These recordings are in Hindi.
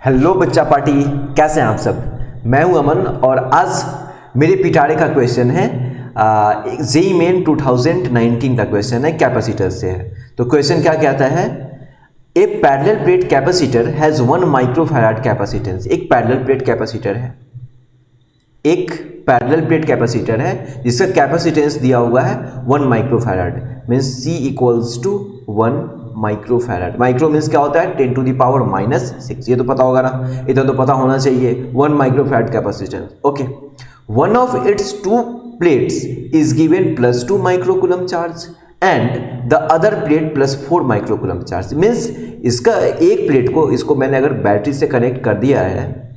हेलो बच्चा पार्टी, कैसे हैं आप सब। मैं हूं अमन और आज मेरे पिटारे का क्वेश्चन है जेईई मेन 2019 का क्वेश्चन है, कैपेसिटर से है। तो क्वेश्चन क्या कहता है, a parallel plate capacitor has 1 microfarad capacitance. एक पैरेलल प्लेट कैपेसिटर है, एक पैरेलल प्लेट कैपेसिटर है जिसका कैपेसिटेंस दिया हुआ है 1 microfarad, means C equals to 1 microfarad. Micro means क्या होता है 10 टू द पावर -6, ये तो पता होगा ना, इतना तो पता होना चाहिए। 1 microfarad capacitance, okay. One of its 2 plates is given +2 microcoulomb charge and the other plate +4 microcoulomb charge. Means इसका एक प्लेट को, इसको मैंने अगर बैटरी से कनेक्ट कर दिया है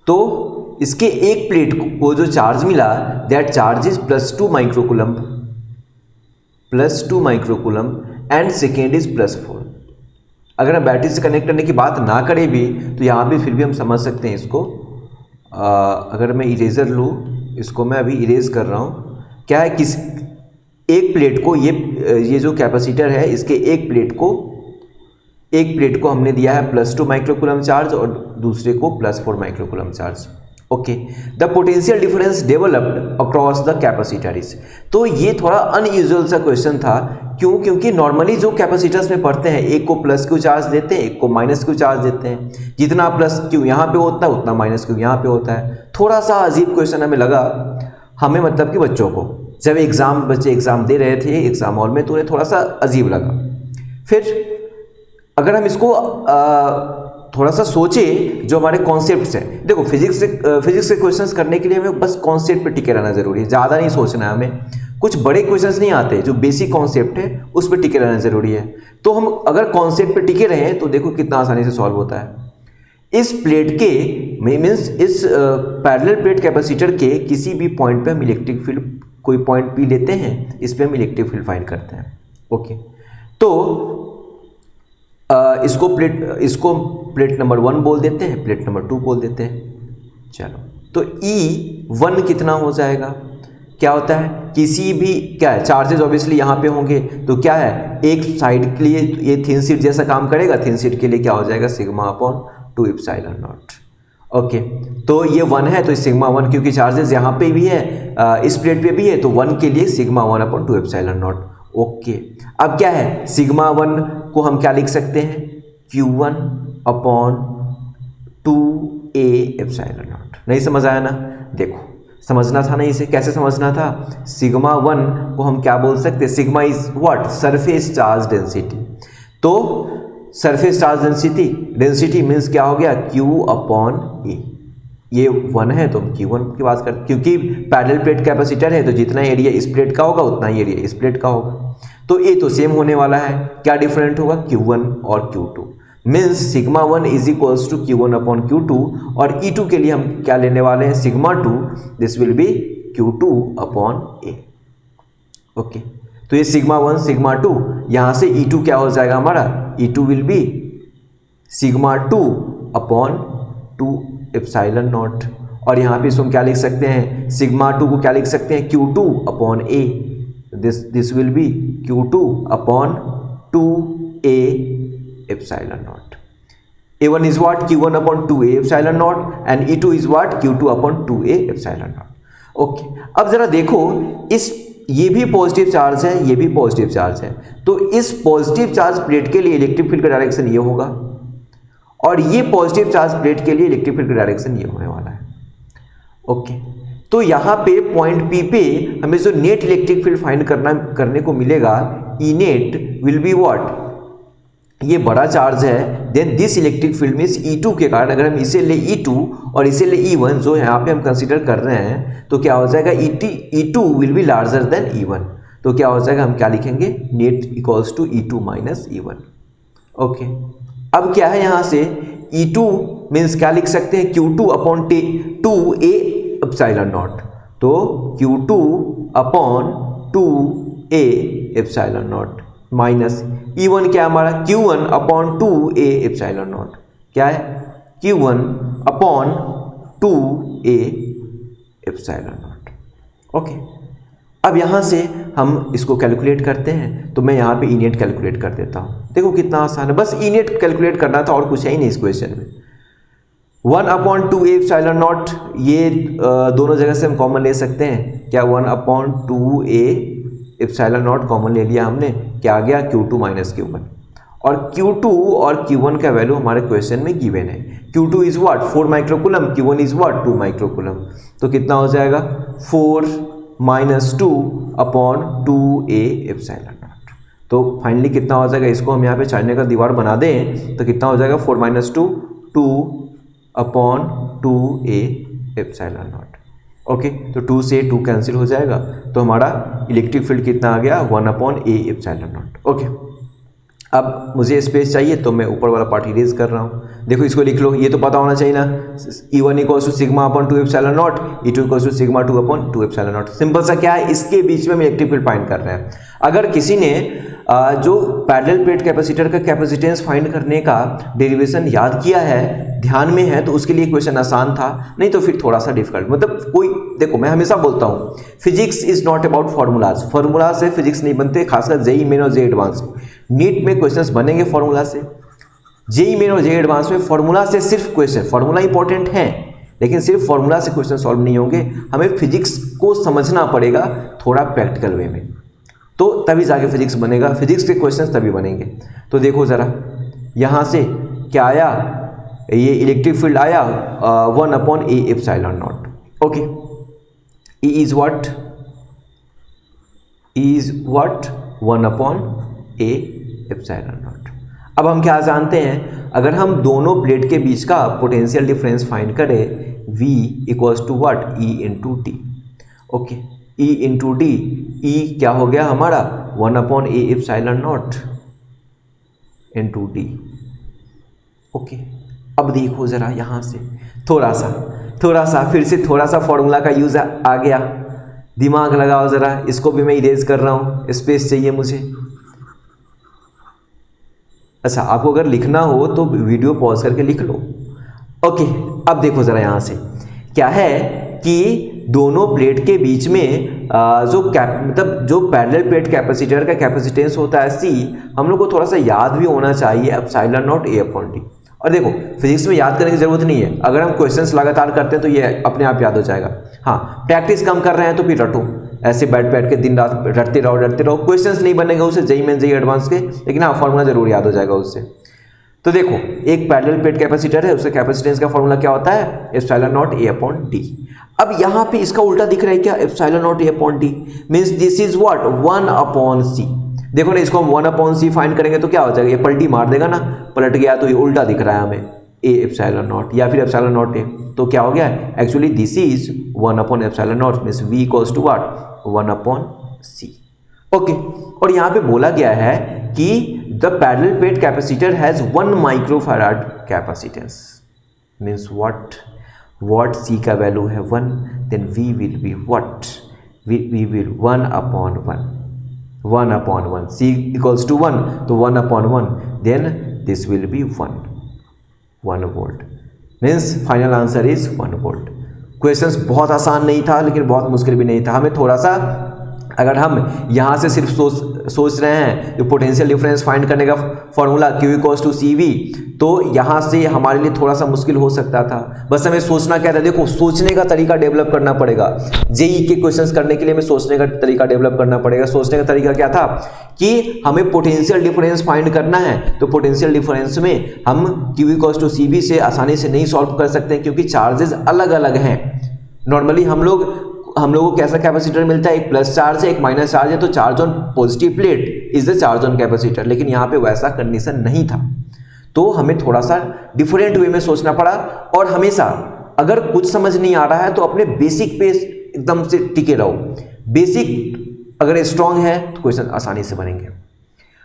तो इसके एक प्लेट को जो चार्ज मिला that charge is +2 microcoulomb, and second is +4। अगर हम बैटरी से कनेक्ट करने की बात ना करें भी तो यहाँ पे फिर भी हम समझ सकते हैं इसको। अगर मैं इरेजर लूँ, इसको मैं अभी इरेज कर रहा हूँ। क्या है, किस एक प्लेट को ये जो कैपेसिटर है इसके एक प्लेट को हमने दिया है +2 माइक्रोकूलम चार्ज और दूसरे को +4 microcoulomb charge, okay. The potential difference developed across the capacitor is. तो ये थोड़ा अनयूजुअल सा क्वेश्चन था। क्यों? क्योंकि नॉर्मली जो कैपेसिटर्स में पढ़ते हैं एक को +Q चार्ज देते हैं, एक को -Q चार्ज देते हैं। जितना +Q यहाँ पे होता है उतना -Q यहाँ पे होता है। थोड़ा सा अजीब क्वेश्चन हमें लगा, हमें मतलब कि बच्चों को, जब बच्चे एग्जाम दे रहे थे एग्जाम हॉल में, तो उन्हें थोड़ा सा अजीब लगा। फिर अगर हम इसको थोड़ा सा सोचे, जो हमारे कॉन्सेप्ट्स हैं, देखो फिजिक्स से क्वेश्चंस करने के लिए हमें बस कॉन्सेप्ट पे टिके रहना जरूरी है, ज़्यादा नहीं सोचना है हमें। कुछ बड़े क्वेश्चंस नहीं आते, जो बेसिक कॉन्सेप्ट है उस पर टिके रहना जरूरी है। तो हम अगर कॉन्सेप्ट पे टिके रहें तो देखो कितना आसानी से सॉल्व होता है। इस प्लेट के मीन्स इस पैरेलल प्लेट कैपेसिटर के किसी भी पॉइंट पे हम इलेक्ट्रिक फील्ड, कोई पॉइंट P लेते हैं, इस पर हम इलेक्ट्रिक फील्ड फाइंड करते हैं, ओके। तो इसको प्लेट नंबर 1 बोल देते हैं, प्लेट नंबर 2 बोल देते हैं। चलो, तो E1 कितना हो जाएगा, क्या होता है, किसी भी क्या है, चार्जेस ऑब्वियसली यहाँ पे होंगे, तो क्या है, एक साइड के लिए ये थिन शीट जैसा काम करेगा, थिन शीट के लिए क्या हो जाएगा σ/2 ε0, ओके। तो ये 1 है तो σ1, क्योंकि चार्जेस यहाँ पे भी है, इस प्लेट पे भी है, तो 1 के लिए σ1/2 ε0, ओके। अब क्या है, σ1 को हम क्या लिख सकते हैं, Q1/2a ε0। नहीं समझ आया ना? देखो, समझना था ना इसे, कैसे समझना था। σ1 को हम क्या बोल सकते हैं, sigma is what, surface charge density. तो सरफेस चार्ज डेंसिटी मीन्स क्या हो गया, Q/A। ये 1 है तो हम Q1 की बात करते, क्योंकि पैरेलल प्लेट कैपेसिटर है तो जितना एरिया इस प्लेट का होगा उतना ही एरिया इस प्लेट का होगा। तो ये तो सेम होने वाला है, क्या डिफरेंट होगा, Q1 और Q2। Means σ1 is equals to Q1/Q2, और E2 के लिए हम क्या लेने वाले हैं, σ2, this will B Q2/A, okay. तो ये σ1 σ2, यहाँ से E2 क्या हो जाएगा हमारा, E2 विल बी σ2/2 ε0, और यहाँ पे इसको हम क्या लिख सकते हैं, σ2 को क्या लिख सकते हैं, Q2/A, this will B Q2/2a ε0। A1 is what, Q1/2a ε0, and E2 is what, Q2/2a ε0, okay. अब जरा देखो, ये भी पॉजिटिव चार्ज है, ये भी पॉजिटिव चार्ज है, तो इस पॉजिटिव चार्ज प्लेट के लिए इलेक्ट्रिक फील्ड का डायरेक्शन ये होगा, और ये पॉजिटिव चार्ज प्लेट के लिए इलेक्ट्रिक फील्ड का डायरेक्शन ये होने वाला है, ओके। तो यहाँ पे पॉइंट P पे हमें जो नेट इलेक्ट्रिक फील्ड फाइंड करने को मिलेगा, E net will be what, ये बड़ा चार्ज है, then this electric field means E2 के कारण, अगर हम इसे ले E2 और इसे ले E1 जो यहाँ पे हम कंसीडर कर रहे हैं, तो क्या हो जाएगा, E2 will be larger than E1, तो क्या हो जाएगा, हम क्या लिखेंगे, net equals to E2 - E1, okay. अब क्या है, यहाँ से E2 मीन्स क्या लिख सकते हैं, Q2/2a ε0, तो Q2/2a ε0 माइनस E1 क्या हमारा, Q1/2a ε0, क्या है, Q1/2a ε0, ओके। अब यहाँ से हम इसको कैलकुलेट करते हैं, तो मैं यहाँ पे ई नेट कैलकुलेट कर देता हूँ। देखो कितना आसान है, बस ई नेट कैलकुलेट करना था और कुछ है ही नहीं इस क्वेश्चन में। 1/2 एप्सिलॉन नॉट, ये दोनों जगह से हम कॉमन ले सकते हैं क्या, 1/2 एप्सिलॉन नॉट कॉमन ले लिया हमने, क्या आ गया Q2 माइनस Q1, और Q2 और Q1 का वैल्यू हमारे क्वेश्चन में गिवन है। Q2 is what 4 microcoulomb, Q1 is what 2 microcoulomb, तो कितना हो जाएगा 4 - 2/2A एप्सिलॉन नॉट। तो फाइनली कितना हो जाएगा, इसको हम यहाँ पे चाइने का दीवार बना दें तो कितना हो जाएगा 4 - 2/2A एप्सिलॉन नॉट। ओके, तो 2 से 2 कैंसिल हो जाएगा, तो हमारा इलेक्ट्रिक फील्ड कितना आ गया 1/A एप्सिलॉन नॉट। ओके, अब मुझे स्पेस चाहिए तो मैं ऊपर वाला पार्ट इरेज कर रहा हूँ। देखो इसको लिख लो, ये तो पता होना चाहिए ना, E1 = σ/2 epsilon naught, E2 = σ/2 epsilon naught. Simple सा क्या है, इसके बीच में हम इलेक्ट्रिक फील्ड फाइंड कर रहे हैं। अगर किसी ने जो पैरेलल प्लेट कैपेसिटर का कैपेसिटेंस फाइंड करने का डेरिवेशन याद किया है, ध्यान में है, तो उसके लिए क्वेश्चन आसान था, नहीं तो फिर थोड़ा सा डिफिकल्ट। मतलब कोई, देखो मैं हमेशा बोलता हूँ physics is not about formulas, formula से फिजिक्स नहीं बनते, खासकर जेईई मेन और जेईई एडवांस। नीट में क्वेश्चंस बनेंगे फार्मूला से, जेईई मेन और जेईई एडवांस में फार्मूला से सिर्फ क्वेश्चन, फार्मूला इंपॉर्टेंट है लेकिन सिर्फ फार्मूला से क्वेश्चन सॉल्व नहीं होंगे, हमें फिजिक्स को समझना पड़ेगा थोड़ा प्रैक्टिकल वे में, तो तभी जाके फिजिक्स बनेगा, फिजिक्स के क्वेश्चंस तभी बनेंगे। तो देखो ज़रा यहाँ से क्या आया, ये इलेक्ट्रिक फील्ड आया 1/A epsilon not. Okay, E is what 1/A epsilon not. अब हम क्या जानते हैं, अगर हम दोनों प्लेट के बीच का पोटेंशियल डिफरेंस फाइंड करें, V = what E × D। Okay, E × D, E क्या हो गया हमारा 1/A epsilon not × D। Okay, अब देखो ज़रा यहाँ से थोड़ा सा फिर से थोड़ा सा फॉर्मूला का यूज़ आ गया, दिमाग लगाओ ज़रा, इसको भी मैं इरेज कर रहा हूँ, स्पेस चाहिए मुझे। अच्छा, आपको अगर लिखना हो तो वीडियो पॉज करके लिख लो। ओके, अब देखो ज़रा यहाँ से क्या है कि दोनों प्लेट के बीच में मतलब जो पैरेलल प्लेट कैपेसिटर का कैपेसिटेंस होता है C, हम लोग को थोड़ा सा याद भी होना चाहिए एप्सिलॉन नॉट A/D। और देखो फिजिक्स में याद करने की जरूरत नहीं है, अगर हम क्वेश्चंस लगातार करते हैं तो ये अपने आप याद हो जाएगा। हाँ, प्रैक्टिस कम कर रहे हैं तो फिर रटो, ऐसे बैठ के दिन रात रटते रहो, क्वेश्चंस नहीं बनेंगे उससे जेईई मेन जेईई एडवांस के, लेकिन हाँ फॉर्मूला जरूर याद हो जाएगा उससे। तो देखो एक पैरेलल प्लेट कैपेसिटर है, उसका कैपेसिटेंस का फॉर्मूला क्या होता है एप्सिलॉन नॉट A/D। अब यहाँ पे इसका उल्टा दिख रहा है क्या, epsilon not A/D means this is what 1/C। देखो ना, इसको हम 1/C फाइंड करेंगे तो क्या हो जाएगा, ये पलटी मार देगा ना, पलट गया तो ये उल्टा दिख रहा है हमें A एप्सिलॉन नॉट या फिर एप्सिलॉन नॉट A, तो क्या हो गया एक्चुअली दिस इज 1/एप्सिलॉन naught means V = what 1/C। Okay, और यहाँ पे बोला गया है कि the parallel plate capacitor has 1 microfarad capacitance means what C का वैल्यू है 1, then V will be what V will 1/1 C = 1, तो 1/1, then this will be 1 volt means final answer is 1 volt. Questions बहुत आसान नहीं था लेकिन बहुत मुश्किल भी नहीं था, हमें थोड़ा सा, अगर हम यहाँ से सिर्फ सोच रहे हैं जो पोटेंशियल डिफरेंस फाइंड करने का फॉर्मूला Q = CV, तो यहाँ से हमारे लिए थोड़ा सा मुश्किल हो सकता था। बस हमें सोचना क्या था, देखो सोचने का तरीका डेवलप करना पड़ेगा, जेईई के क्वेश्चंस करने के लिए हमें सोचने का तरीका डेवलप करना पड़ेगा। सोचने का तरीका क्या था कि हमें पोटेंशियल डिफरेंस फाइंड करना है, तो पोटेंशियल डिफरेंस में हम Q = CV से आसानी से नहीं सॉल्व कर सकते हैं क्योंकि चार्जेस अलग अलग हैं। नॉर्मली हम लोगों को कैसा कैपेसिटर मिलता है, एक प्लस चार्ज है एक माइनस चार्ज है, तो charge on positive plate is the charge on capacitor, लेकिन यहाँ पे वैसा कंडीशन नहीं था, तो हमें थोड़ा सा डिफरेंट वे में सोचना पड़ा। और हमेशा अगर कुछ समझ नहीं आ रहा है तो अपने बेसिक पे एकदम से टिके रहो, बेसिक अगर स्ट्रांग है तो क्वेश्चन आसानी से बनेंगे।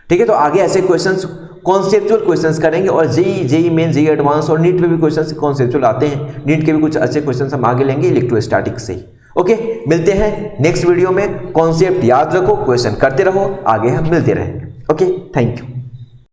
ठीक है, तो आगे ऐसे क्वेश्चंस कॉन्सेप्चुअल क्वेश्चंस करेंगे, और जेईई मेन जेईई एडवांस और नीट में भी क्वेश्चंस कॉन्सेप्चुअल आते हैं, नीट के भी कुछ अच्छे क्वेश्चंस हम आगे लेंगे इलेक्ट्रोस्टैटिक से। ओके, मिलते हैं नेक्स्ट वीडियो में। कॉन्सेप्ट याद रखो, क्वेश्चन करते रहो, आगे हम मिलते रहेंगे। Okay, thank you.